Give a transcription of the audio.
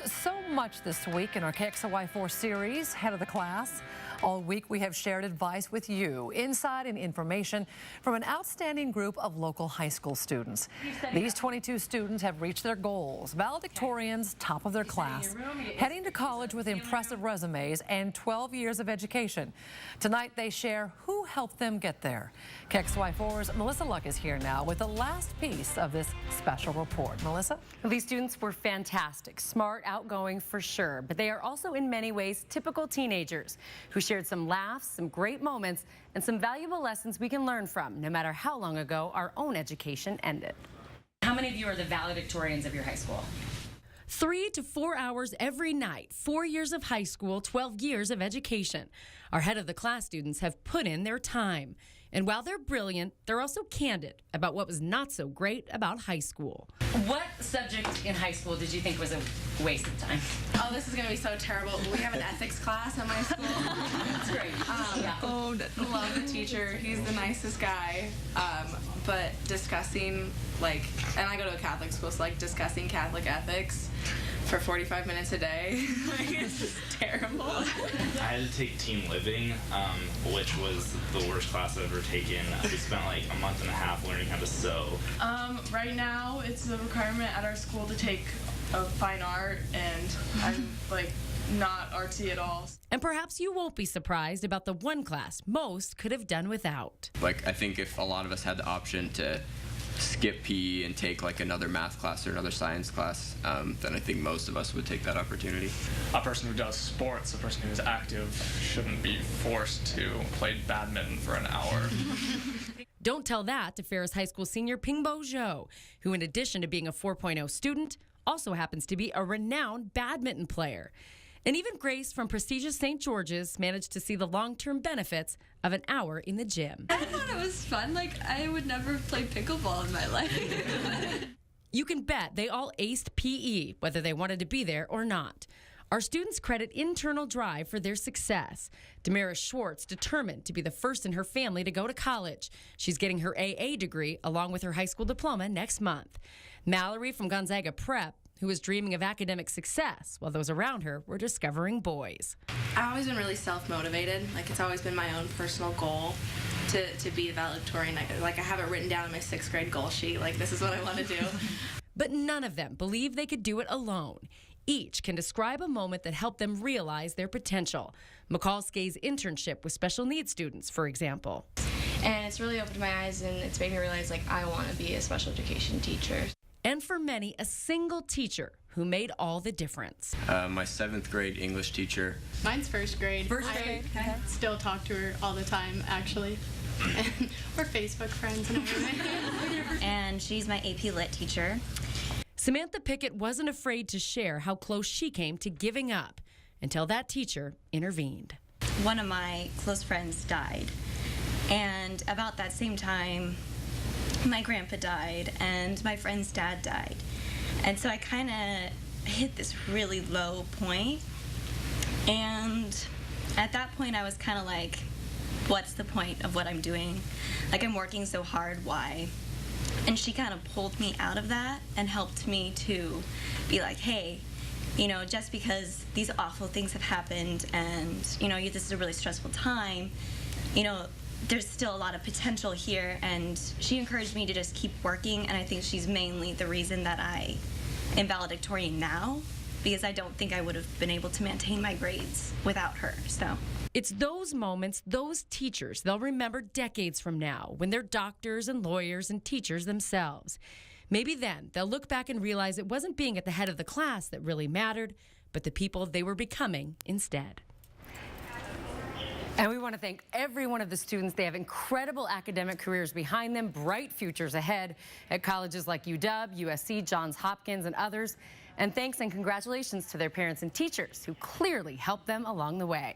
So much this week in our KXLY4 series, Head of the Class. All week we have shared advice with you, insight and information from an outstanding group of local high school students. These 22 students have reached their goals. Valedictorians, top of their class, heading to college with impressive resumes and 12 years of education. Tonight they share who helped them get there. KXLY4's Melissa Luck is here now with the last piece of this special report. Melissa? These students were fantastic, smart, outgoing for sure, but they are also in many ways typical teenagers who shared some laughs, some great moments, and some valuable lessons we can learn from, no matter how long ago our own education ended. How many of you are the valedictorians of your high school? 3 to 4 hours every night, 4 years of high school, 12 years of education. Our head of the class students have put in their time. And while they're brilliant, they're also candid about what was not so great about high school. What subject in high school did you think was a waste of time? Oh, this is going to be so terrible. We have an ethics class at my school. That's great. Love the teacher. He's the nicest guy. But discussing, and I go to a Catholic school, so discussing Catholic ethics for 45 minutes a day, it's just terrible. I had to take team living, which was the worst class I've ever taken. We spent a month and a half learning how to sew. Right now, it's a requirement at our school to take a fine art, and I'm not artsy at all. And perhaps you won't be surprised about the one class most could have done without. I think if a lot of us had the option to skip PE and take another math class or another science class, then I think most of us would take that opportunity. A person who does sports, a person who is active, shouldn't be forced to play badminton for an hour. Don't tell that to Ferris High School senior Pingbo Zhou, who in addition to being a 4.0 student, also happens to be a renowned badminton player. And even Grace from prestigious St. George's managed to see the long-term benefits of an hour in the gym. I thought it was fun. I would never play pickleball in my life. You can bet they all aced PE, whether they wanted to be there or not. Our students credit internal drive for their success. Damaris Schwartz determined to be the first in her family to go to college. She's getting her AA degree along with her high school diploma next month. Mallory from Gonzaga Prep, who was dreaming of academic success while those around her were discovering boys. I've always been really self-motivated. It's always been my own personal goal to be a valedictorian. I have it written down in my 6th grade goal sheet. This is what I want to do. But none of them believe they could do it alone. Each can describe a moment that helped them realize their potential. McCall Skay's internship with special needs students, for example. And it's really opened my eyes, and it's made me realize I want to be a special education teacher. And for many, a single teacher who made all the difference. My 7th grade English teacher. Mine's 1st grade. I still talk to her all the time, actually. And we're Facebook friends and everything. And she's my AP Lit teacher. Samantha Pickett wasn't afraid to share how close she came to giving up until that teacher intervened. One of my close friends died. And about that same time, my grandpa died and my friend's dad died. And so I kind of hit this really low point. And at that point I was kind of what's the point of what I'm doing? I'm working so hard, why? And she kind of pulled me out of that and helped me to be hey, just because these awful things have happened and, this is a really stressful time, there's still a lot of potential here. And she encouraged me to just keep working, and I think she's mainly the reason that I am valedictorian now, because I don't think I would have been able to maintain my grades without her. So it's those moments, those teachers they'll remember decades from now when they're doctors and lawyers and teachers themselves. Maybe then they'll look back and realize it wasn't being at the head of the class that really mattered, but the people they were becoming instead. And we want to thank every one of the students. They have incredible academic careers behind them, bright futures ahead at colleges like UW, USC, Johns Hopkins, and others. And thanks and congratulations to their parents and teachers who clearly helped them along the way.